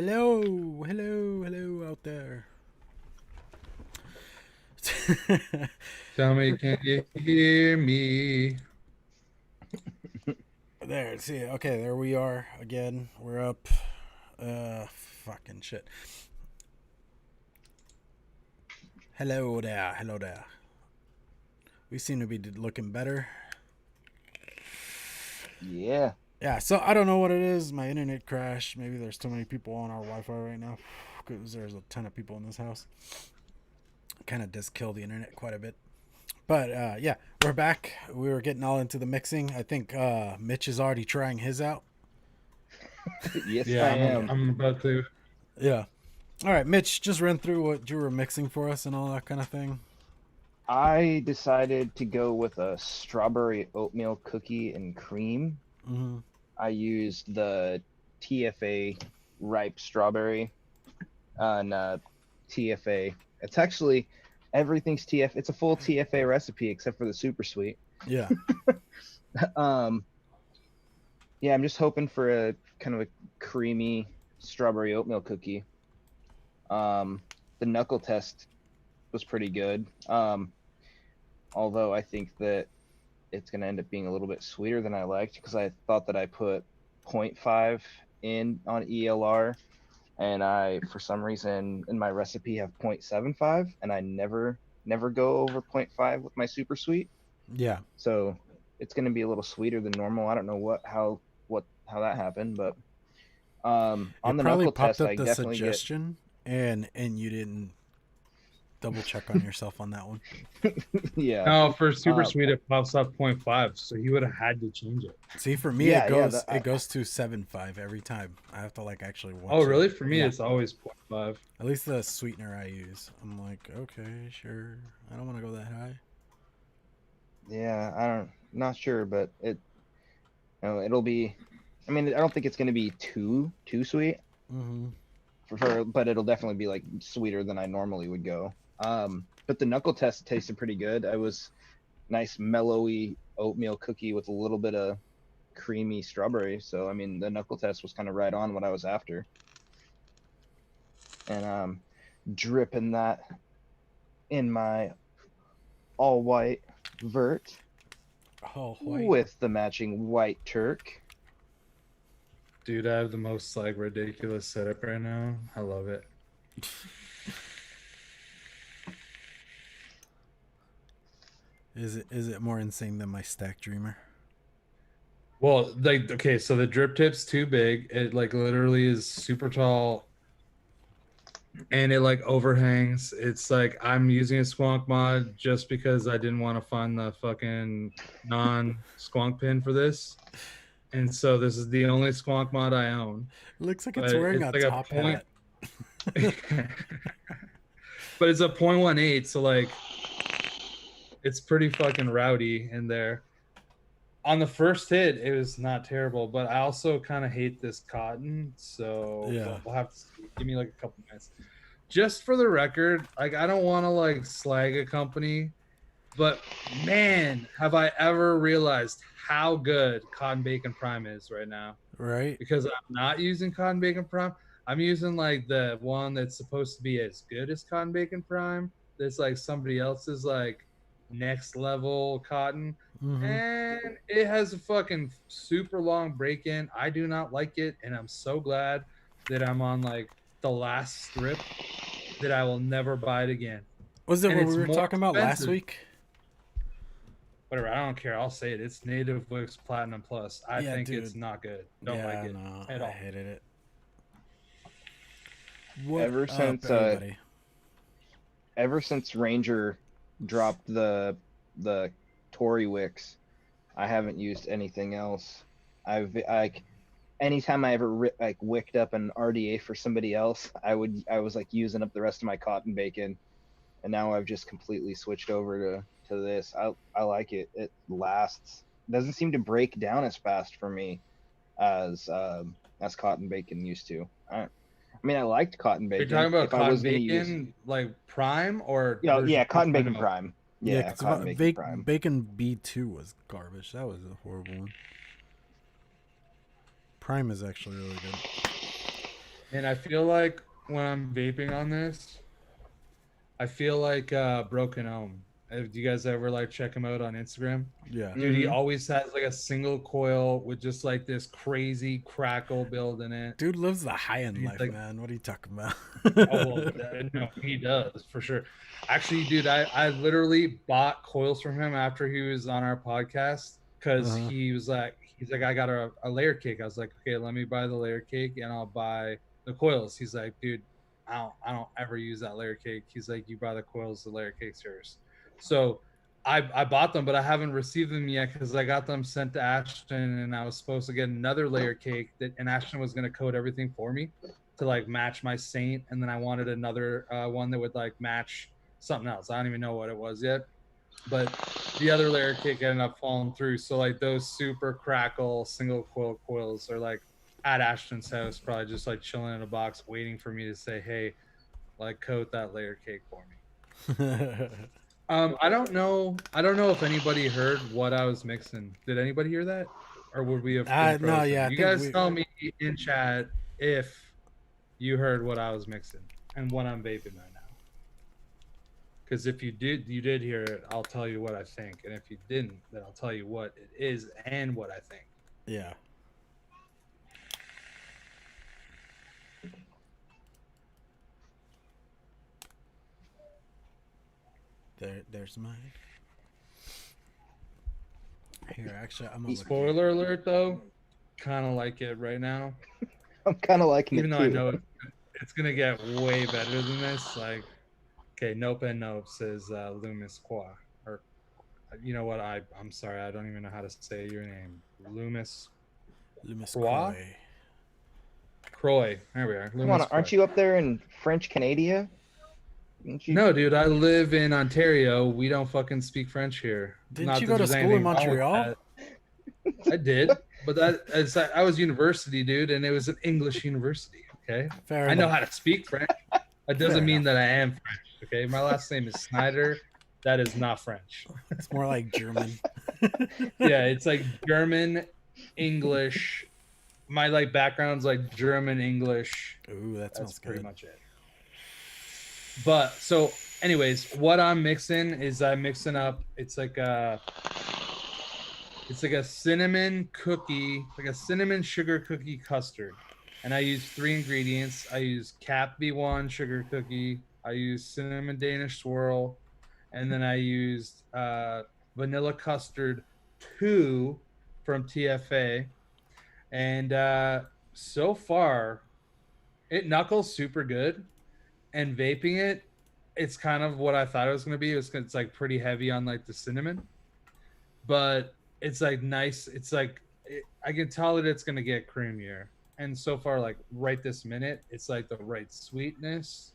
Hello, hello, hello out there. Tell me, can you hear me? There, see, okay, there we are again. We're up. Fucking shit. Hello there, hello there. We seem to be looking better. Yeah. Yeah, so I don't know what it is. My internet crashed. Maybe there's too many people on our Wi-Fi right now because there's a ton of people in this house. Kind of does kill the internet quite a bit. But yeah, we're back. We were getting all into the mixing. I think Mitch is already trying his out. Yes, Yeah, I am. I'm about to. Yeah. All right, Mitch, just run through what you were mixing for us and all that kind of thing. I decided to go with a strawberry oatmeal cookie and cream. Mm-hmm. I used the TFA ripe strawberry and TFA. It's actually everything's TF. It's a full TFA recipe except for the super sweet. Yeah. Yeah, I'm just hoping for a kind of a creamy strawberry oatmeal cookie. The knuckle test was pretty good. Although I think that it's going to end up being a little bit sweeter than I liked because I thought that I put 0.5 in on ELR, and I, for some reason, in my recipe have 0.75, and I never go over 0.5 with my super sweet. Yeah. So it's going to be a little sweeter than normal. I don't know how that happened, but on It the probably knuckle popped test, up I the definitely get. suggestion and you didn't double check on yourself on that one. Yeah. No, for super Um, sweet it pops up 0.5, so he would have had to change it. See, for me yeah, it yeah. goes it goes to 7.5 every time. I have to like actually watch Oh, it. really? For me, Yeah. it's always 0.5. At least the sweetener I use. I'm like, okay, sure. I don't want to go that high. Yeah, not sure, but it'll be. I mean, I don't think it's going to be too sweet Mm-hmm. but it'll definitely be like sweeter than I normally would go. But the knuckle test tasted pretty good. I was nice mellowy oatmeal cookie with a little bit of creamy strawberry. So I mean, the knuckle test was kind of right on what I was after. And dripping that in my all white vert Oh, white. with the matching white Turk. Dude, I have the most like ridiculous setup right now. I love it. Is it more insane than my stack dreamer? Well, like, okay, so the drip tip's too big. It like literally is super tall and it like overhangs. It's like I'm using a squonk mod just because I didn't want to find the fucking non squonk pin for this. And so this is the only squonk mod I own. It looks like But it's wearing it's a like a top point. hat. But it's a 0.18, so like it's pretty fucking rowdy in there. On the first hit, it was not terrible, but I also kind of hate this cotton, so Yeah. we'll have to see. Give me like a couple minutes. Just for the record, like I don't want to like slag a company, but man, have I ever realized how good Cotton Bacon Prime is right now. Right? Because I'm not using Cotton Bacon Prime. I'm using like the one that's supposed to be as good as Cotton Bacon Prime. That's like somebody else's like next level cotton. Mm-hmm. And it has a fucking super long break in. I do not like it. And I'm so glad that I'm on like the last strip that I will never buy it again. Was it And what we it's were more talking about last expensive. week? Whatever, I don't care. I'll say it. It's Native Wix Platinum Plus. I Yeah, think dude. it's not good. Don't like Yeah, it no, at I all. hated it. What Ever up, since everybody? Ranger dropped the Tory Wicks, I haven't used anything else. I've like anytime I ever like wicked up an RDA for somebody else, I was like using up the rest of my cotton bacon, and now I've just completely switched over to this. I like it. It lasts. Doesn't seem to break down as fast for me as cotton bacon used to. I mean, I liked cotton Are you talking bacon. about If I cotton was gonna use, bacon like prime or yeah, version cotton bacon 2.0? prime. Yeah, Yeah, because cotton bacon prime. Bacon B2 was garbage. That was a horrible one. Prime is actually really good. And I feel like when I'm vaping on this, I feel like Broken Ohm. Do you guys ever like check him out on Instagram? Yeah. Dude, he Mhm. always has like a single coil with just like this crazy crackle build in it. Dude lives the high end He's life, like, man. What are you talking about? oh well, no, he does for sure. Actually, dude, I literally bought coils from him after he was on our podcast because Uh-huh. he's like I got a layer cake. I was like, okay, let me buy the layer cake and I'll buy the coils. He's like, dude, I don't ever use that layer cake. He's like, you buy the coils, the layer cake's yours. So I bought them, but I haven't received them yet because I got them sent to Ashton and I was supposed to get another layer cake and Ashton was gonna code everything for me to like match my saint, and then I wanted another one that would like match something else. I don't even know what it was yet, but the other layer cake ended up falling through. So like those super crackle single coil coils are like at Ashton's house, probably just like chilling in a box, waiting for me to say, "Hey, like coat that layer cake for me." I don't know. I don't know if anybody heard what I was mixing. Did anybody hear that, or would we have been No, frozen? yeah, I You think guys we. tell me in chat if you heard what I was mixing and what I'm vaping right now. Because if you did hear it, I'll tell you what I think, and if you didn't, then I'll tell you what it is and what I think. Yeah. There's mine. Here, actually, I'm gonna look. Spoiler alert, though, kind of like it right now. I'm kind of liking Even it though I too. know it's gonna get way better than this. Like, okay, Nope and Nope says Loomis Qua, or you know what? I'm sorry, I don't even know how to say your name. Loomis Loomis Croix. Croy. Croy. There we are. Come on, Loomis aren't Croy. you up there in French Canada? No, dude, I live in Ontario. We don't fucking speak French here. Didn't Not you that go to there's school in anything wrong with Montreal? that. I did, but I was university, dude, and it was an English university. Okay, Fair I know enough. how to speak French. That doesn't Fair mean enough. that I am French. Okay, my last name is Snyder. That is not French. It's more like German. Yeah, it's like German, English. My like background's like German, English. Ooh, that That's smells pretty good. much it. But so, anyways, what I'm mixing is I'm mixing up. It's like a cinnamon cookie, like a cinnamon sugar cookie custard. And I use 3 ingredients. I use Cap V1 sugar cookie. I use cinnamon Danish swirl, and then I used vanilla custard 2 from TFA. And so far, it knuckles super good. And vaping it, it's kind of what I thought it was going to be. It's like pretty heavy on like the cinnamon, but it's like nice. It's like I can tell that it's going to get creamier. And so far, like right this minute, it's like the right sweetness.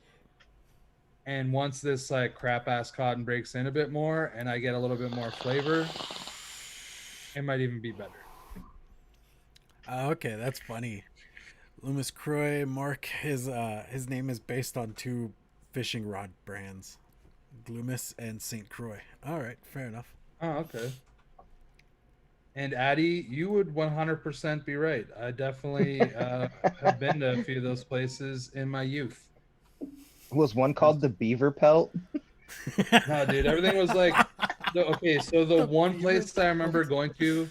And once this like crap ass cotton breaks in a bit more, and I get a little bit more flavor, it might even be better. Okay, that's funny. Loomis Croy, Mark, his name is based on 2 fishing rod brands, Loomis and St. Croix. All right, fair enough. Oh, okay. And Addy, you would 100% be right. I definitely have been to a few of those places in my youth. Was one called the Beaver Pelt? No, dude, everything was like okay. So the one place I remember going to,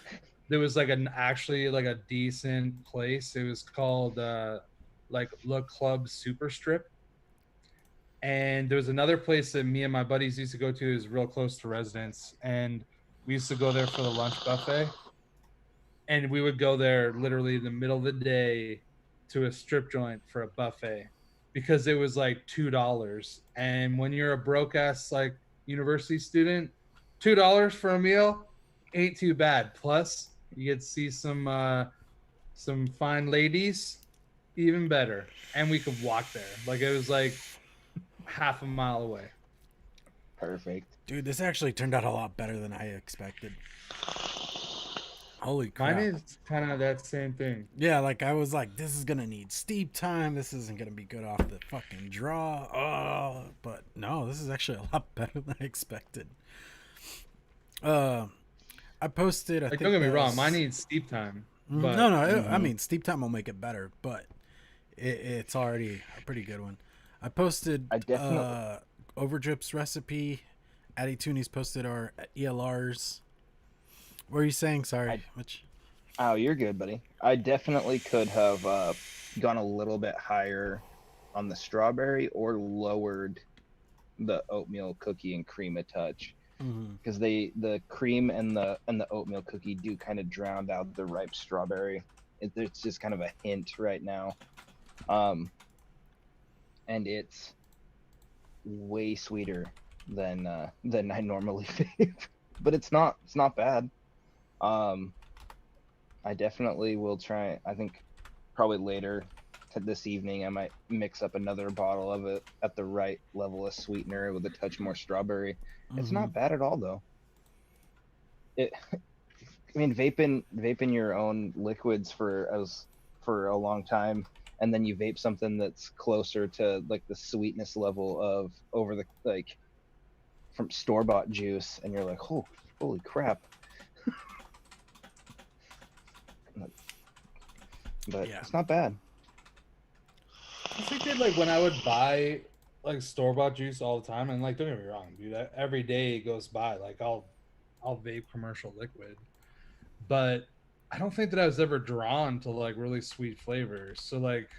there was like actually like a decent place. It was called like Le Club Super Strip. And there was another place that me and my buddies used to go to, is real close to residence, and we used to go there for the lunch buffet. And we would go there literally in the middle of the day to a strip joint for a buffet because it was like $2. And when you're a broke ass like university student, $2 for a meal ain't too bad. Plus, you get to see some fine ladies, even better. And we could walk there. Like it was like half a mile away. Perfect. Dude, this actually turned out a lot better than I expected. Holy crap. Mine is kind of that same thing. Yeah, like I was like, this is gonna need steep time. This isn't gonna be good off the fucking draw. Oh, but no, this is actually a lot better than I expected. I posted. Like, don't get me wrong, mine needs steep time. But, no, I mean steep time will make it better. But it's already a pretty good one. I posted I definitely. Overdrip's recipe. Addy Toonies posted our ELRs. What were you saying? Sorry, I Mitch. Oh, you're good, buddy. I definitely could have gone a little bit higher on the strawberry or lowered the oatmeal cookie and cream a touch Mm-hmm. because the cream and the oatmeal cookie do kind of drown out the ripe strawberry. It's just kind of a hint right now, and it's way sweeter than I normally vape, but it's not bad. Um, I definitely will try. I think probably later this evening I might mix up another bottle of it at the right level of sweetener with a touch more strawberry. It's Mm-hmm. not bad at all though. It I mean vaping your own liquids for a long time and then you vape something that's closer to like the sweetness level of over the like from store-bought juice and you're like, "Oh, holy crap." But Yeah. it's not bad. I think that like when I would buy like store bought juice all the time, and like don't get me wrong, dude, every day goes by, like I'll vape commercial liquid, but I don't think that I was ever drawn to like really sweet flavors. So like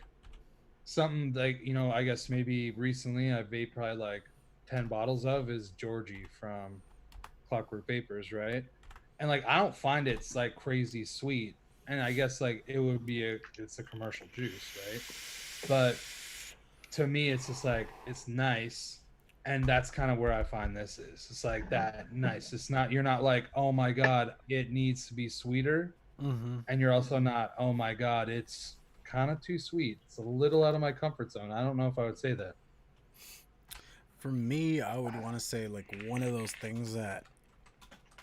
something like I guess maybe recently I vaped probably like 10 bottles of is Georgie from Clockwork Vapors, right? And like I don't find it's like crazy sweet, and I guess like it's a commercial juice, right? But to me it's just like it's nice, and that's kind of where I find this is it's like that nice. It's not, you're not like, oh my god it needs to be sweeter, Mm-hmm. and you're also not, oh my god it's kind of too sweet. It's a little out of my comfort zone. I don't know if I would say that. For me, I would want to say like one of those things that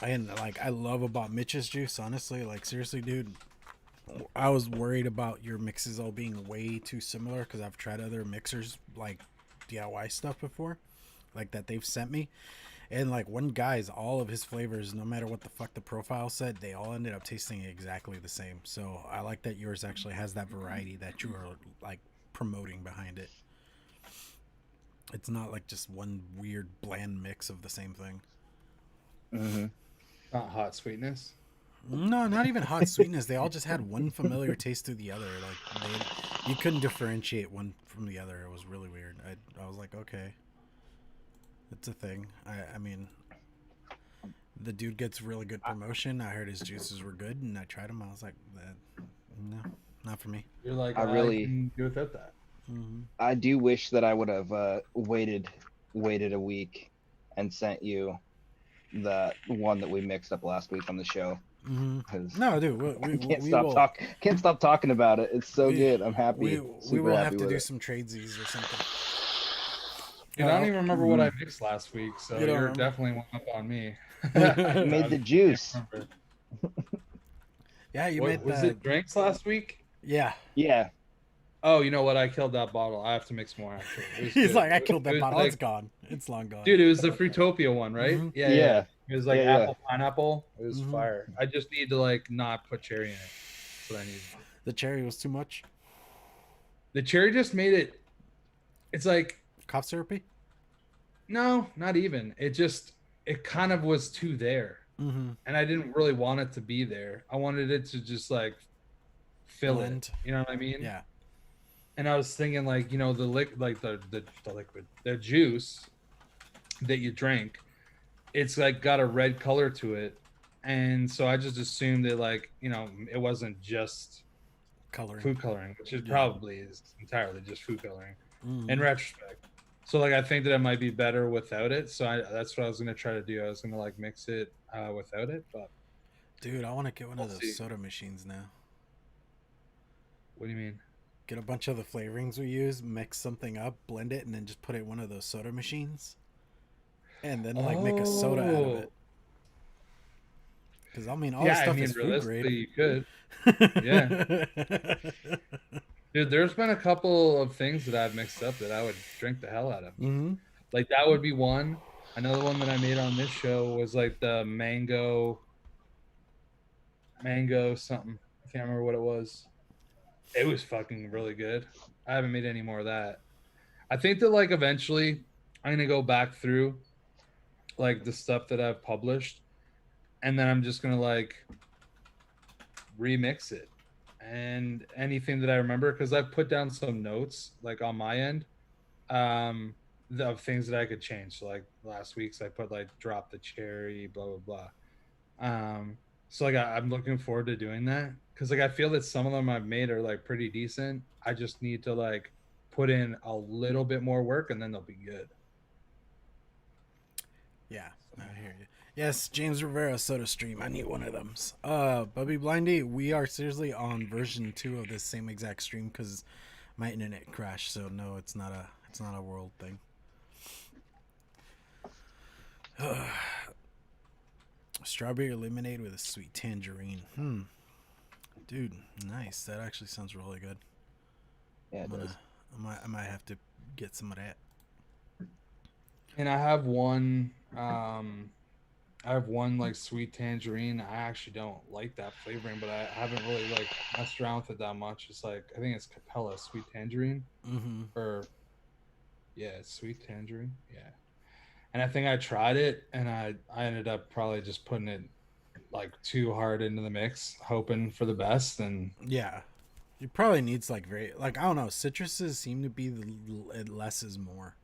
I love about Mitch's juice. Honestly, like seriously, dude, I was worried about your mixes all being way too similar because I've tried other mixers like DIY stuff before, like that they've sent me, and like one guy's all of his flavors, no matter what the fuck the profile said, they all ended up tasting exactly the same. So I like that yours actually has that variety that you are like promoting behind it. It's not like just one weird bland mix of the same thing. Mm-hmm. Not hot sweetness. No, not even hot sweetness. They all just had one familiar taste to the other. Like you couldn't differentiate one from the other. It was really weird. I was like, okay, it's a thing. I mean, the dude gets really good promotion. I heard his juices were good, and I tried them. I was like, no, not for me. You're like, I I really can do without that. Mm-hmm. I do wish that I would have waited a week and sent you the one that we mixed up last week on the show Mm-hmm. because No, dude, I we will can't stop talking about it. It's so we good. I'm happy, we super will have happy to with do it. some tradesies or something. Dude, I don't even remember what I Mm. mixed last week, so You don't you're remember? definitely one up on me. You Yeah, made the I juice. can't remember. you What made was that. it? Drinks last week? Yeah, Yeah, Oh, you know what? I killed that bottle. I have to mix more. Actually, it was he's good. like, I killed It that was bottle. It's like, gone. It's long gone. dude, it was the Fruitopia one, right? Mm-hmm. Yeah, yeah, yeah. yeah, It was like yeah. apple pineapple. It was Mm-hmm. fire. I just need to like not put cherry in it. That's what I need. The cherry was too much. The cherry just made it. It's like, Cough syrupy. no, not even. It kind of was too there, Mm-hmm. and I didn't really want it to be there. I wanted it to just like fill Blend. it. You know what I mean? Yeah. And I was thinking like, the liquid, the juice that you drank, it's like got a red color to it. And so I just assumed that like, it wasn't just Coloring. food coloring, which it Yeah. probably is entirely just food coloring Mm-hmm. in retrospect. So like I think that it might be better without it. So that's what I was gonna try to do. I was gonna like mix it without it, but Dude, I want to get one We'll of those see. soda machines now. what do you mean? Get a bunch of the flavorings we use, mix something up, blend it, and then just put it in one of those soda machines. And then like make a soda out of it. Because I mean, all this stuff is food realistically, grade. you could. Yeah. Dude, there's been a couple of things that I've mixed up that I would drink the hell out of. Mm-hmm. Like that would be one. Another one that I made on this show was like the mango something. I can't remember what it was. It was fucking really good. I haven't made any more of that. I think that like eventually I'm gonna go back through like the stuff that I've published, and then I'm just gonna like remix it and anything that I remember, because I've put down some notes like on my end, of things that I could change. So like last week's I put like drop the cherry, blah blah blah. So like I'm looking forward to doing that, because like I feel that some of them I've made are like pretty decent. I just need to like put in a little bit more work and then they'll be good. Yeah, I hear you. Yes, James Rivera Soda Stream. I need one of them. Bubby Blindy, we are seriously on version 2 of this same exact stream because my internet crashed. So no, it's not a world thing. Strawberry lemonade with a sweet tangerine. Dude, nice. That actually sounds really good. Yeah, it does. I might have to get some of that. And I have one like sweet tangerine. I actually don't like that flavoring, but I haven't really like messed around with it that much. It's like I think it's Capella sweet tangerine. Or yeah, it's sweet tangerine. Yeah. And I think I tried it and I ended up probably just putting it like too hard into the mix, hoping for the best. And yeah, it probably needs like very like I don't know. Citruses seem to be the less is more.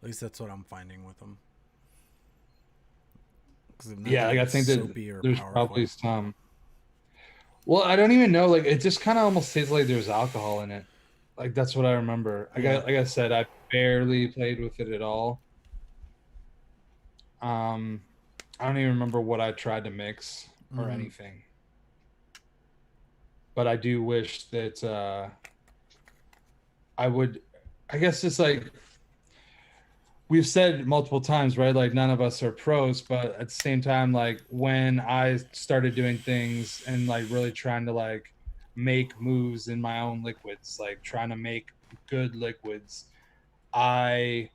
At least that's what I'm finding with them. Yeah, like I think that there's probably some. Well, I don't even know. Like it just kind of almost tastes like there's alcohol in it. Like that's what I remember. Like I said, I barely played with it at all. I don't even remember what I tried to mix or anything. But I do wish that I would. I guess just like we've said multiple times, right? Like none of us are pros, but at the same time, like when I started doing things and like really trying to like make moves in my own liquids, like trying to make good liquids, I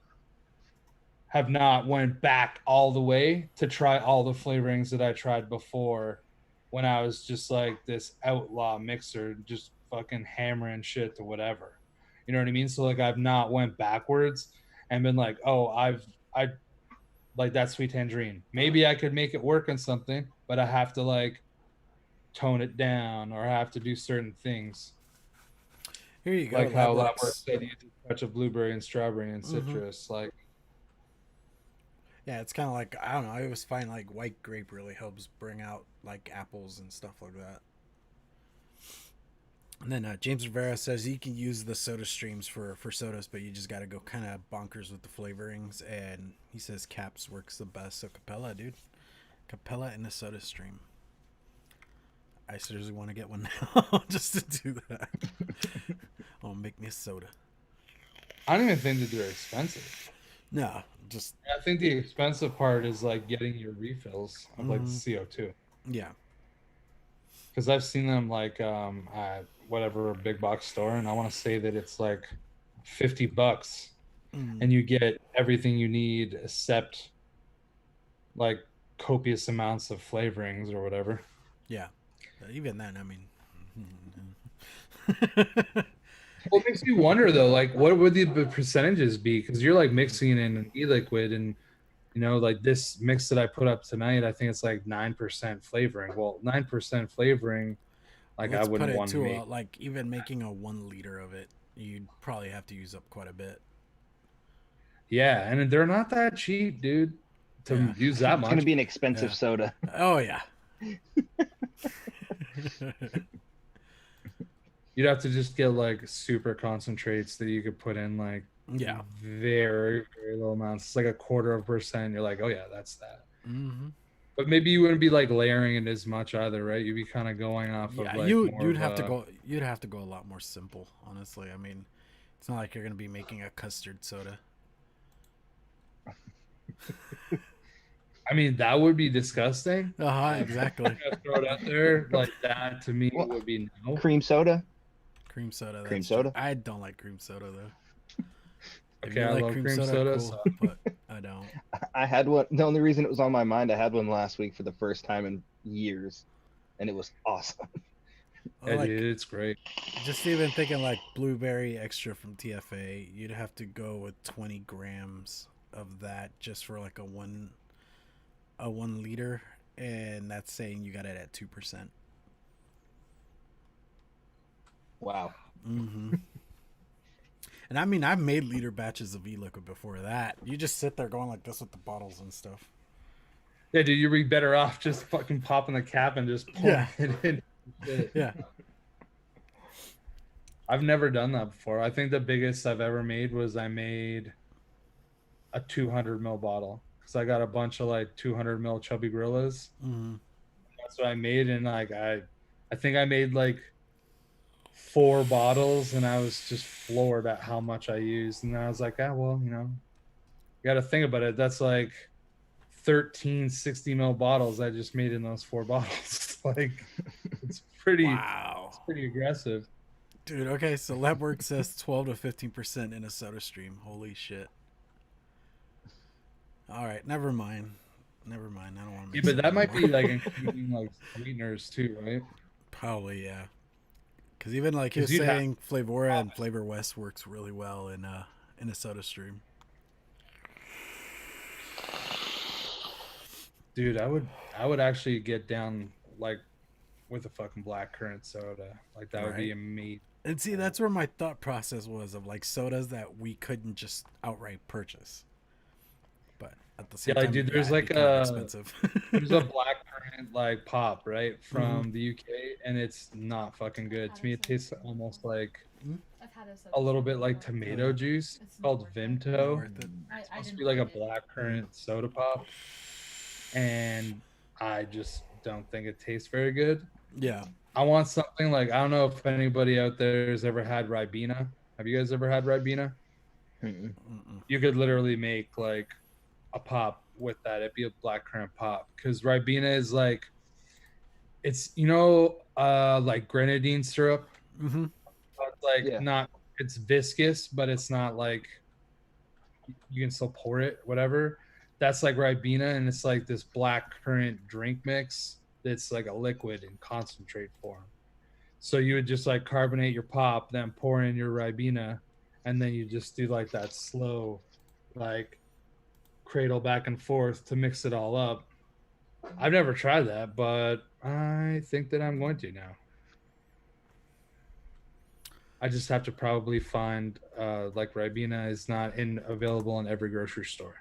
have not went back all the way to try all the flavorings that I tried before when I was just like this outlaw mixer, just fucking hammering shit to whatever. You know what I mean? So like I've not went backwards and been like, oh, I like that sweet tangerine. Maybe I could make it work on something, but I have to like tone it down or I have to do certain things. Here you go. Like how Labworks said, you do a touch of blueberry and strawberry and citrus. Like yeah, it's kind of like I don't know. I always find like white grape really helps bring out like apples and stuff like that. And then James Rivera says you can use the soda streams for sodas, but you just got to go kind of bonkers with the flavorings. And he says Caps works the best. So Capella, dude, Capella in the soda stream. I seriously want to get one now just to do that. I'll make me a soda. I don't even think that they're expensive. No, just I think the expensive part is like getting your refills of like the CO2. Yeah. Because I've seen them like at whatever big box store, and I want to say that it's like $50, and you get everything you need except like copious amounts of flavorings or whatever. Yeah, even then, I mean. Well, it makes me wonder though, like what would the percentages be? Because you're like mixing in an e-liquid, and you know, like this mix that I put up tonight, I think it's like 9% flavoring. Well, 9% flavoring, like I wouldn't want to make. Like even making a 1 liter of it, you'd probably have to use up quite a bit. Yeah, and they're not that cheap, dude. To use that much, it's gonna be an expensive soda. Oh yeah. You'd have to just get like super concentrates that you could put in like very very low amounts. It's like 0.25%. You're like, oh yeah, that's that. But maybe you wouldn't be like layering it as much either, right? You'd be kind of going off of like you'd have to go a lot more simple, honestly. I mean, it's not like you're gonna be making a custard soda. I mean, that would be disgusting. Exactly. Throw it out there like that to me would be no. Cream soda. Cream soda. Cream soda. I don't like cream soda though. Okay, I love cream soda, cool, but I don't. I had one. The only reason it was on my mind, I had one last week for the first time in years, and it was awesome. Yeah, Like, dude, it's great. just even thinking like blueberry extra from TFA, you'd have to go with 20 grams of that just for like a 1 liter, and that's saying you got it at 2%. Wow. Mm-hmm. And I mean, I've made liter batches of e-liquid before that. You just sit there going like this with the bottles and stuff. Yeah, dude, you'd be better off just fucking popping the cap and just pouring it in. Yeah. I've never done that before. I think the biggest I've ever made was I made a 200 ml bottle because I got a bunch of like 200 ml chubby gorillas. Mm-hmm. That's what I made, and like I think I made like 4 bottles, and I was just floored at how much I used. And I was like, well, you got to think about it. That's like 13 60 ml bottles I just made in those 4 bottles. Like, it's pretty aggressive. Dude, okay, so LabWorks says 12 to 15% in a soda stream. Holy shit. All right, never mind. I don't want to. Yeah, but that might be like including like sweeteners too, right? Probably, yeah. Because even like he was saying, Flavora and Flavor West works really well in a soda stream. Dude, I would actually get down like with a fucking blackcurrant soda. Like that would be amazing. And see, that's where my thought process was of like sodas that we couldn't just outright purchase. But at the same time, dude, there's like expensive. There's a blackcurrant like pop, right, from the UK, and it's not fucking good. To me, it tastes almost like a little bit like tomato juice. It's called Vimto. It's supposed to be like a blackcurrant soda pop, and I just don't think it tastes very good. Yeah. I want something like, I don't know if anybody out there has ever had Ribena. Have you guys ever had Ribena? Mm-mm. You could literally make like a pop with that. It'd be a blackcurrant pop because Ribena is like, it's like grenadine syrup. Mm-hmm. It's like not, it's viscous, but it's not like you can still pour it, whatever. That's like Ribena, and it's like this blackcurrant drink mix that's like a liquid in concentrate form. So you would just like carbonate your pop, then pour in your Ribena, and then you just do like that slow, like cradle back and forth to mix it all up. I've never tried that, but I think that I'm going to now. I just have to probably find like Ribena is not available in every grocery store.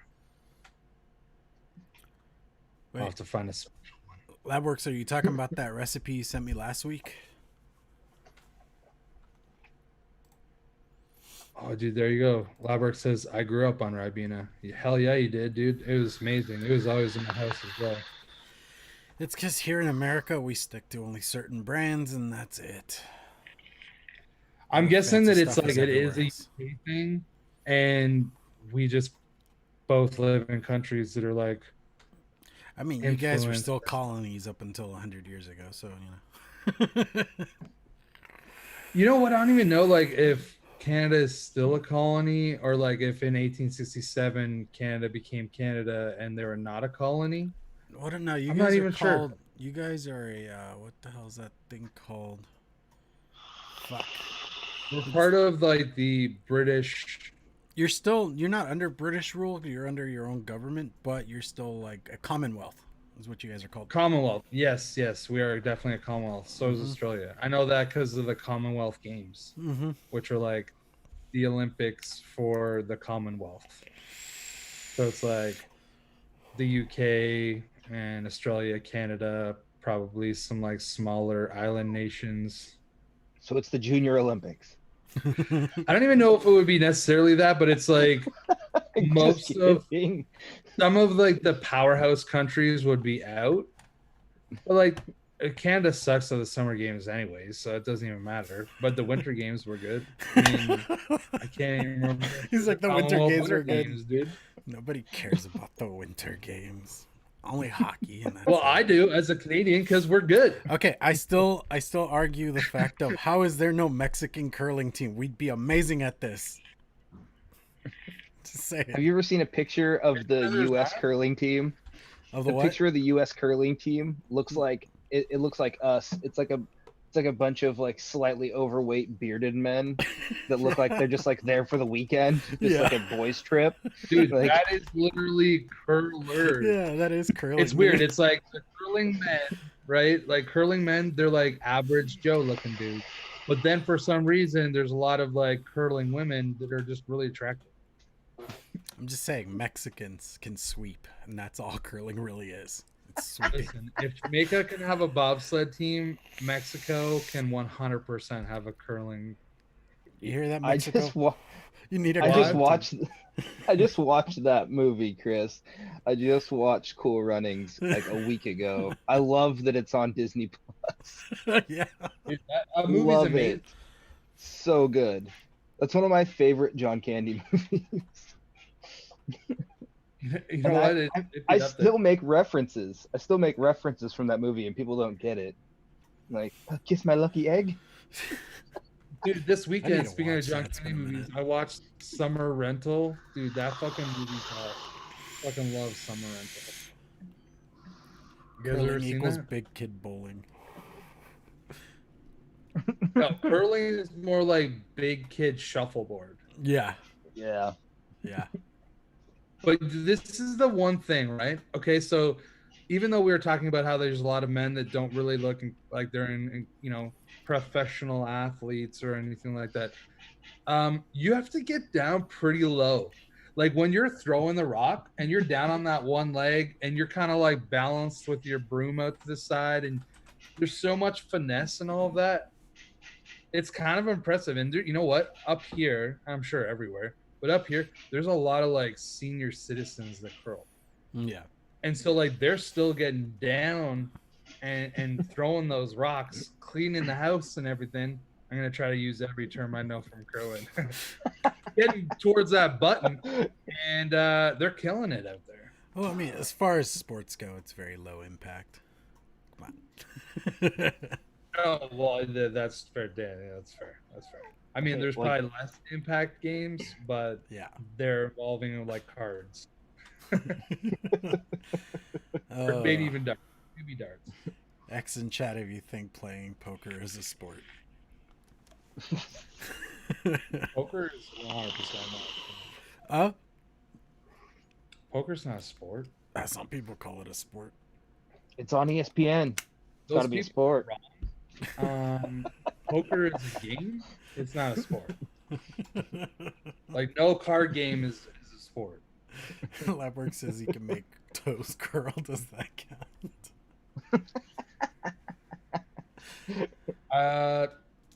I'll have to find a special one. LabWorks, are you talking about that recipe you sent me last week? Oh, dude, there you go. LabWorks says, I grew up on Ribena. Hell yeah, you did, dude. It was amazing. It was always in my house as well. It's because here in America, we stick to only certain brands, and that's it. I'm guessing that it's like it is a UK thing, and we just both live in countries that are like, I mean, you guys were still colonies up until 100 years ago, so, You know what? I don't even know, like, if Canada is still a colony, or like if in 1867 Canada became Canada and they were not a colony. I don't know. I'm not even sure. You guys are a what the hell is that thing called? Fuck. We're part of like the British. You're not under British rule. You're under your own government, but you're still like a Commonwealth. Is what you guys are called. Commonwealth. Yes, we are definitely a Commonwealth. So is Australia. I know that because of the Commonwealth Games, which are like the Olympics for the Commonwealth. So it's like the UK and Australia, Canada, probably some like smaller island nations. So it's the Junior Olympics. I don't even know if it would be necessarily that, but it's like some of like the powerhouse countries would be out, but like Canada sucks at the summer games anyways, so it doesn't even matter. But the winter games were good. I mean, I can't even remember. He's like, the winter games were good, games, dude. Nobody cares about the winter games. Only hockey. And well, I do as a Canadian because we're good. Okay, I still argue the fact of how is there no Mexican curling team? We'd be amazing at this. Just say it. Have you ever seen a picture of the U.S. curling team? Of the what? Picture of the U.S. curling team looks like it looks like us. It's like It's like a bunch of like slightly overweight bearded men that look like they're just like there for the weekend, just like a boys trip. Dude, Like, that is literally curlers. Yeah, that is curling. It's weird. It's like the curling men, right? Like curling men, they're like average Joe looking dudes. But then for some reason, there's a lot of like curling women that are just really attractive. I'm just saying, Mexicans can sweep, and that's all curling really is. It's sweeping. Listen, if Jamaica can have a bobsled team, Mexico can 100% have a curling. You hear that, Mexico? You need a I just team. watched I just watched that movie, Chris. I just watched Cool Runnings like a week ago. I love that it's on Disney Plus. Yeah. Dude, that movie's Love amazing. it. So good. That's one of my favorite John Candy movies. You know what? I still make references. I still make references from that movie, and people don't get it. Like, kiss my lucky egg. Dude, this I need weekend, to speaking of watch John that. It's Candy been a movies, minute. I watched Summer Rental. Dude, that fucking movie's hot. Fucking love Summer Rental. You guys ever Curling seen equals that? big kid bowling. No, curling is more like big kid shuffleboard. Yeah. Yeah. Yeah. But this is the one thing, right? Okay, so even though we were talking about how there's a lot of men that don't really look like they're in professional athletes or anything like that, you have to get down pretty low. Like when you're throwing the rock and you're down on that one leg and you're kind of like balanced with your broom out to the side, and there's so much finesse and all of that. It's kind of impressive. And you know what? Up here, I'm sure everywhere, but up here, there's a lot of like senior citizens that curl. Yeah. And so like they're still getting down and throwing those rocks, cleaning the house and everything. I'm gonna try to use every term I know from curling. Getting towards that button, and they're killing it out there. Well, I mean, as far as sports go, it's very low impact. Come on. Oh well, that's fair. Yeah, that's fair. That's fair. I mean, Okay, there's like- probably less impact games, but Yeah. they're involving like cards or maybe even darts. Maybe darts. X in chat if you think playing poker is a sport. Poker is 100% not. Poker's not a sport. Some people call it a sport. It's on ESPN. It's Those got to be a people are sport. wrong. Poker is a game. It's not a sport. Like no card game is a sport. Labwork says he can make toes curl. Does that count?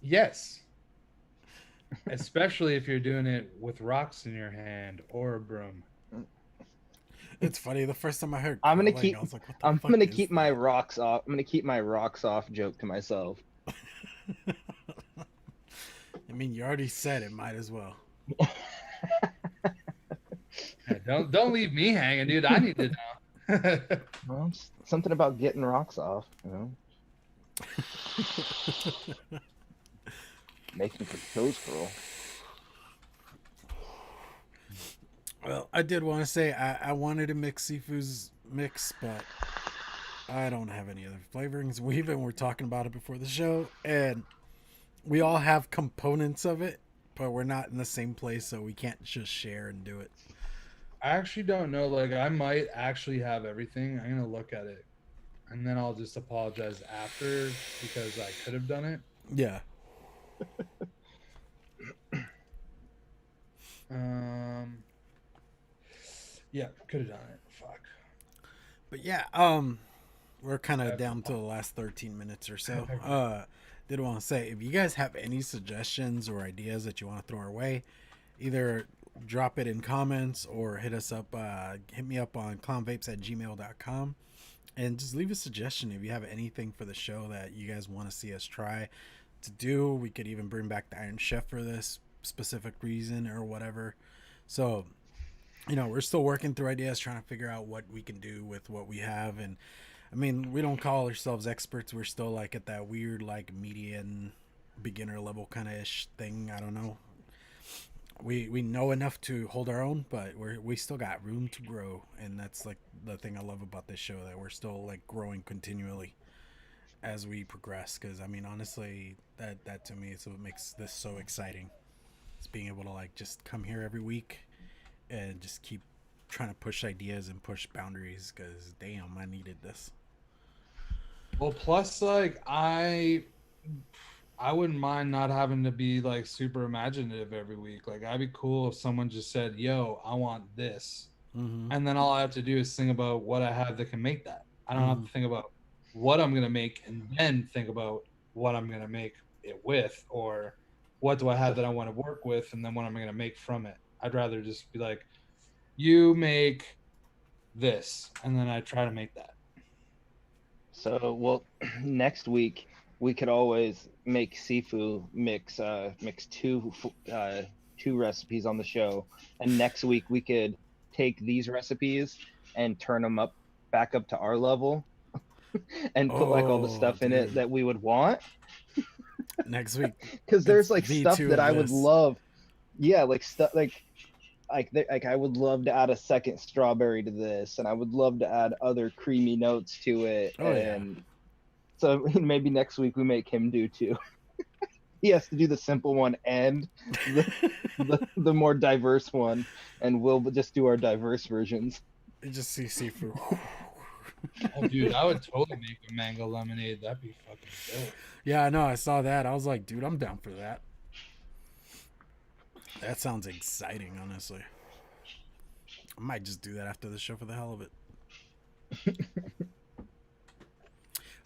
Yes. Especially if you're doing it with rocks in your hand or a broom. It's funny. The first time I heard, I'm gonna curling, keep. I was like, what the I'm fuck gonna is keep my that? rocks off. I'm gonna keep my rocks off joke to myself. I mean, you already said it. Might as well. Yeah, don't leave me hanging, dude. I need to know. Well, it's something about getting rocks off, you know. Making for toes curl. Well, I did want to say I wanted to mix Sifu's mix, but I don't have any other flavorings. We even were talking about it before the show, and we all have components of it, but we're not in the same place, so we can't just share and do it. I actually don't know. Like, I might actually have everything. I'm gonna look at it, and then I'll just apologize after because I could have done it. Yeah. Yeah, could have done it. Fuck. But yeah, we're kind of down to the last 13 minutes or so. Did want to say, if you guys have any suggestions or ideas that you want to throw our way, either drop it in comments or hit us up, hit me up on clownvapes@gmail.com, and just leave a suggestion if you have anything for the show that you guys want to see us try to do. We could even bring back the Iron Chef for this specific reason or whatever. So, you know, we're still working through ideas, trying to figure out what we can do with what we have. And I mean, we don't call ourselves experts. We're still like at that weird, like median beginner level kind of ish thing. I don't know. We know enough to hold our own, but we still got room to grow. And that's like the thing I love about this show, that we're still like growing continually. as we progress. Because I mean, honestly, that to me is what makes this so exciting. It's being able to like just come here every week and just keep trying to push ideas and push boundaries. Because damn, I needed this. Well, plus like I wouldn't mind not having to be like super imaginative every week. Like I'd be cool if someone just said, "Yo, I want this." Mm-hmm. And then all I have to do is think about what I have that can make that. I don't have Mm-hmm. to think about what I'm going to make and then think about what I'm going to make it with, or what do I have that I want to work with and then what I'm going to make from it. I'd rather just be like, you make this and then I try to make that. So, well, next week we could always make Sifu mix two recipes on the show, and next week we could take these recipes and turn them back up to our level, and put like all the Oh, stuff in it dude. that we would want. Next week, Because it's there's like stuff V2 that of I would this. love. Yeah, like stuff like I would love to add a second strawberry to this, and I would love to add other creamy notes to it, Oh yeah. and so maybe next week we make him do two. He has to do the simple one and the more diverse one, and we'll just do our diverse versions. You just see seafood. Oh, dude, I would totally make a mango lemonade. That'd be fucking dope. Yeah, I know. I saw that. I was like, dude, I'm down for that. That sounds exciting, honestly. I might just do that after the show for the hell of it.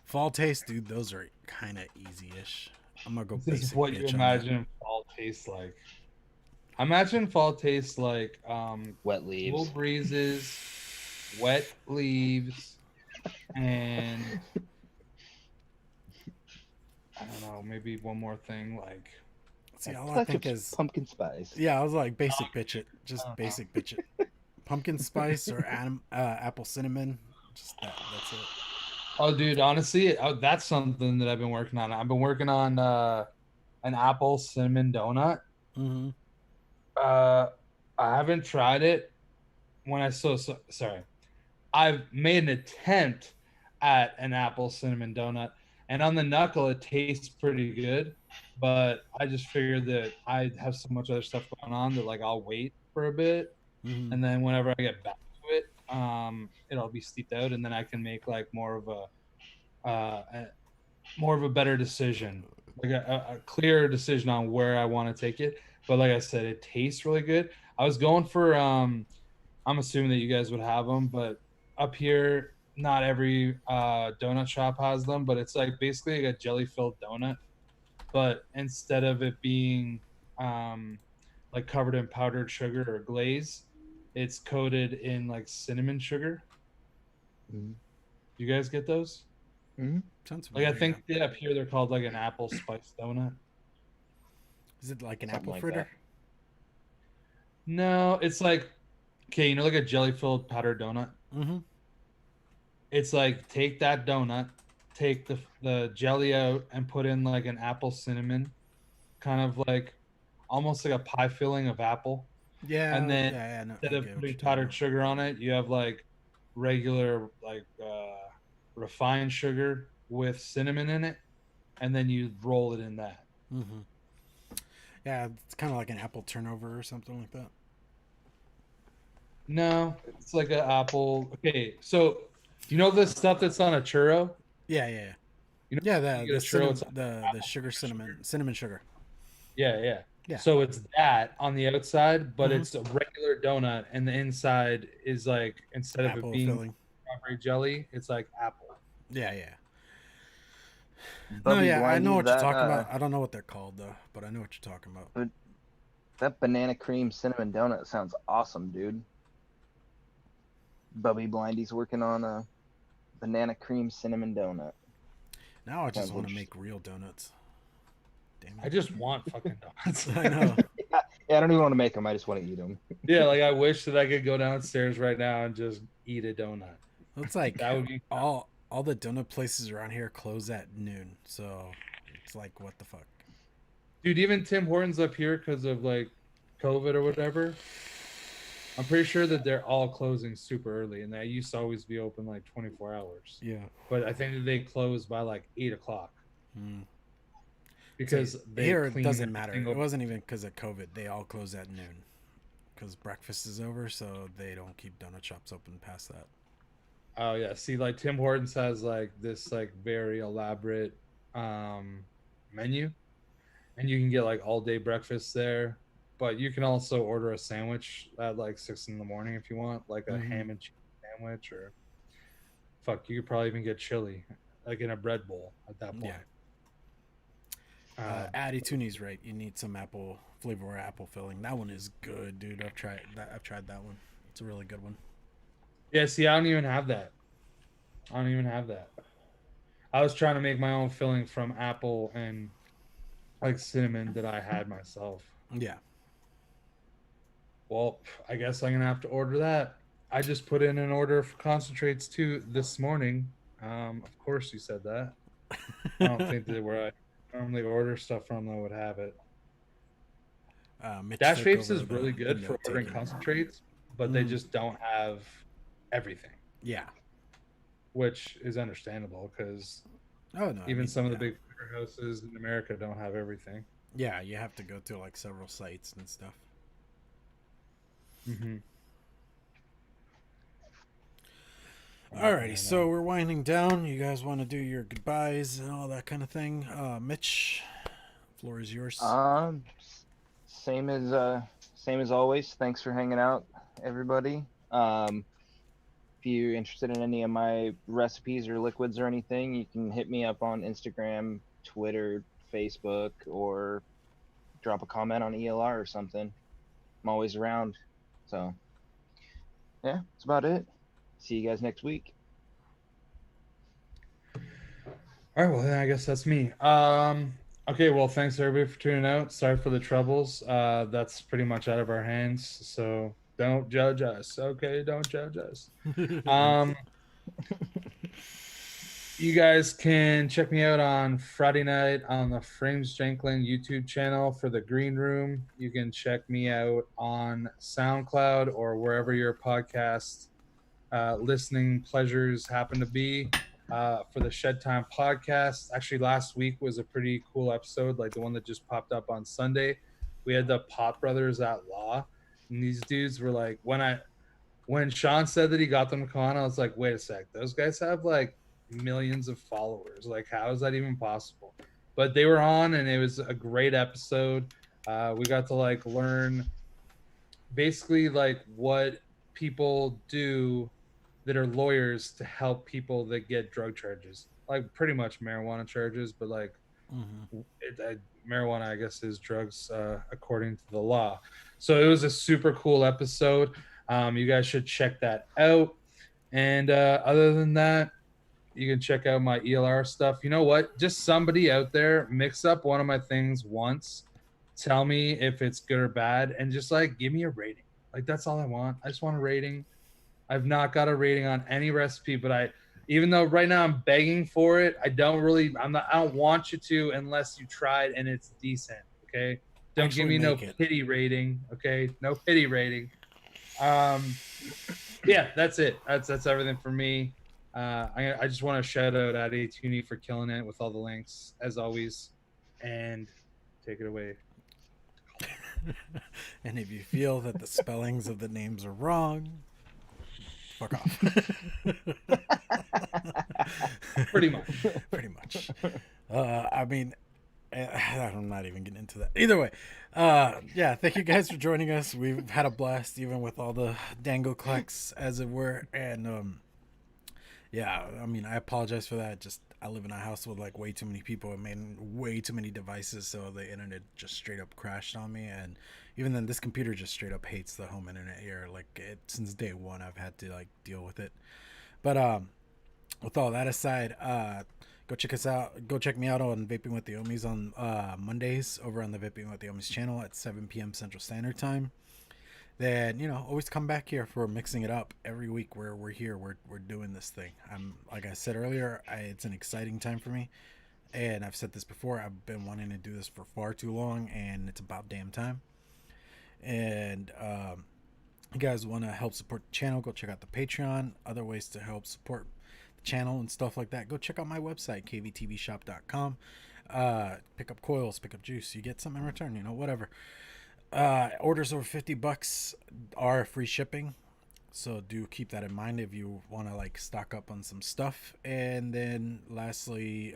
Fall taste, dude, those are kind of easy-ish. I'm gonna go This is basic what you bitch on that. imagine fall tastes like. I imagine fall tastes like Wet cool leaves. breezes, wet leaves, and I don't know, maybe one more thing like See, A all I touch think of is, pumpkin spice. yeah, I was like, basic bitch it. I Just don't know. basic bitch it. Pumpkin spice or apple cinnamon. Just that's it. Oh, dude, honestly, that's something that I've been working on. I've been working on an apple cinnamon donut. Mm-hmm. Uh, I haven't tried it. Sorry, I've made an attempt at an apple cinnamon donut, and on the knuckle, it tastes pretty good. But I just figured that I have so much other stuff going on that like I'll wait for a bit, Mm-hmm. and then whenever I get back to it, it'll be steeped out, and then I can make like more of a better decision, like a clearer decision on where I want to take it. But like I said, it tastes really good. I was going for I'm assuming that you guys would have them, but up here, not every donut shop has them. But it's like basically like a jelly filled donut, but instead of it being like covered in powdered sugar or glaze, it's coated in like cinnamon sugar. Mm-hmm. Do you guys get those? Mm-hmm. Sounds Like I familiar. think up here they're called like an apple spice donut. Is it like an Something apple like fritter? No, it's like okay, you know, like a jelly filled powdered donut. Mm-hmm. It's like take that donut, take the jelly out, and put in like an apple cinnamon, kind of like almost like a pie filling of apple. And Yeah, then yeah, no, I instead of get what you're putting talking powdered about. sugar on it, you have like regular refined sugar with cinnamon in it, and then you roll it in that. Mm-hmm. Yeah, it's kind of like an apple turnover or something like that. No, it's like an apple. Okay, so you know the stuff that's on a churro? Yeah, yeah, yeah. You know, Yeah, you the get a the churro, cinnamon, it's on the apple sugar cinnamon sugar. Yeah, yeah. Yeah. So it's that on the outside, but Mm-hmm. it's a regular donut, and the inside is like instead of it Apple being filling. strawberry jelly, it's like apple. Yeah, yeah. No, Bubby yeah, I know Blindy, what you're talking about. I don't know what they're called though, but I know what you're talking about. that banana cream cinnamon donut sounds awesome, dude. Bubby Blindy's working on a banana cream cinnamon donut. Now I just Sounds want to interesting. make real donuts. Damn I it. just want fucking donuts. I know. Yeah, I don't even want to make them. I just want to eat them. Yeah, like I wish that I could go downstairs right now and just eat a donut. It's like That would be all the donut places around here close at noon, so it's like what the fuck. dude. Even Tim Hortons up here because of like COVID or whatever. I'm pretty sure that they're all closing super early, and that used to always be open like 24 hours. Yeah. But I think that they close by like 8 o'clock Mm. because See, they here it clean doesn't matter. everything It over. wasn't even because of COVID. They all close at noon because breakfast is over, so they don't keep donut shops open past that. Oh yeah, see, like Tim Hortons has like this like very elaborate menu, and you can get like all day breakfast there. But you can also order a sandwich at like 6 in the morning if you want, like a Mm-hmm. ham and cheese sandwich, or fuck, you could probably even get chili, like in a bread bowl at that Yeah. point. Uh, Addy Tooney's right. You need some apple flavor or apple filling. That one is good, dude. I've tried that. I've tried that one. It's a really good one. yeah, see, I don't even have that. I don't even have that. I was trying to make my own filling from apple and like cinnamon that I had myself. Yeah. Well, I guess I'm gonna have to order that. I just put in an order for concentrates too this morning. Of course you said that. I don't think that where I normally order stuff from though would have it. Mitch Dash took Vapes over is really the good for note ordering taking. concentrates, but they just don't have everything, Yeah. which is understandable because Oh no. I even mean, some of the yeah. big houses in America don't have everything. Yeah, you have to go to like several sites and stuff. Mm-hmm. Alrighty, so we're winding down. You guys want to do your goodbyes and all that kind of thing? Mitch, floor is yours. Same as always. Thanks for hanging out, everybody. If you're interested in any of my recipes or liquids or anything, you can hit me up on Instagram, Twitter, Facebook, or drop a comment on ELR or something. I'm always around. So, yeah, that's about it. See you guys next week. All right, well then I guess that's me. Okay, well thanks everybody for tuning out. Sorry for the troubles. That's pretty much out of our hands, so don't judge us. Okay, don't judge us. Um, you guys can check me out on Friday night on the Frames Janklin YouTube channel for the Green Room. You can check me out on SoundCloud or wherever your podcast listening pleasures happen to be. For the Shed Time podcast. Actually, last week was a pretty cool episode, like the one that just popped up on Sunday. We had the Pot Brothers at Law, and these dudes were like, when Sean said that he got them to come on, I was like, wait a sec, those guys have like millions of followers. Like, how is that even possible? But they were on, and it was a great episode. We got to like learn basically like what people do that are lawyers to help people that get drug charges, like pretty much marijuana charges, but like marijuana, I guess, is drugs according to the law. So it was a super cool episode. You guys should check that out. And other than that, you can check out my ELR stuff. You know what? Just somebody out there mix up one of my things once. Tell me if it's good or bad, and just like give me a rating. Like that's all I want. I just want a rating. I've not got a rating on any recipe, but even though right now I'm begging for it, I don't want you to unless you tried and it's decent. Okay. Don't Actually give me no make it. pity rating. Okay. No pity rating. Yeah, that's it. That's everything for me. I just want to shout out Addy Tooney for killing it with all the links as always, and take it away. And if you feel that the spellings of the names are wrong, fuck off. Pretty much. Pretty much. I mean, I'm not even getting into that. Either way, yeah, thank you guys for joining us. We've had a blast, even with all the dango clecks, as it were. And yeah, I mean, I apologize for that. Just I live in a house with like way too many people. I mean, way too many devices, so the internet just straight up crashed on me. And even then, this computer just straight up hates the home internet here. Like since day one, I've had to like deal with it. But with all that aside, go check us out. Go check me out on Vaping with the Ohmies on Mondays over on the Vaping with the Ohmies channel at 7 p.m. Central Standard Time. Then always come back here for mixing it up every week. We're here. We're doing this thing. I'm like I said earlier. It's an exciting time for me, and I've said this before. I've been wanting to do this for far too long, and it's about damn time. And you guys want to help support the channel, go check out the Patreon. Other ways to help support the channel and stuff like that, go check out my website, kvtvshop.com. Pick up coils, pick up juice. You get something in return, whatever. Orders over $50 are free shipping. So do keep that in mind if you want to like stock up on some stuff. And then lastly,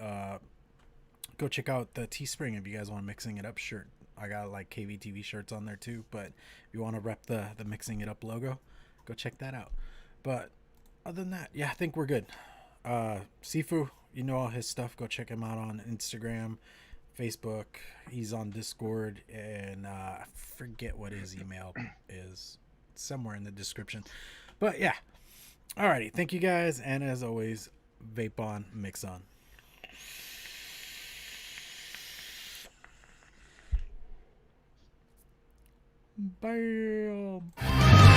go check out the Teespring if you guys want a Mixing It Up shirt. I got like KVTV shirts on there too, but if you want to rep the Mixing It Up logo, go check that out. But other than that, yeah, I think we're good. Sifu, all his stuff. Go check him out on Instagram, Facebook. He's on Discord, and I forget what his email is. It's somewhere in the description. But yeah, alrighty. Thank you guys, and as always, vape on, mix on. Bam.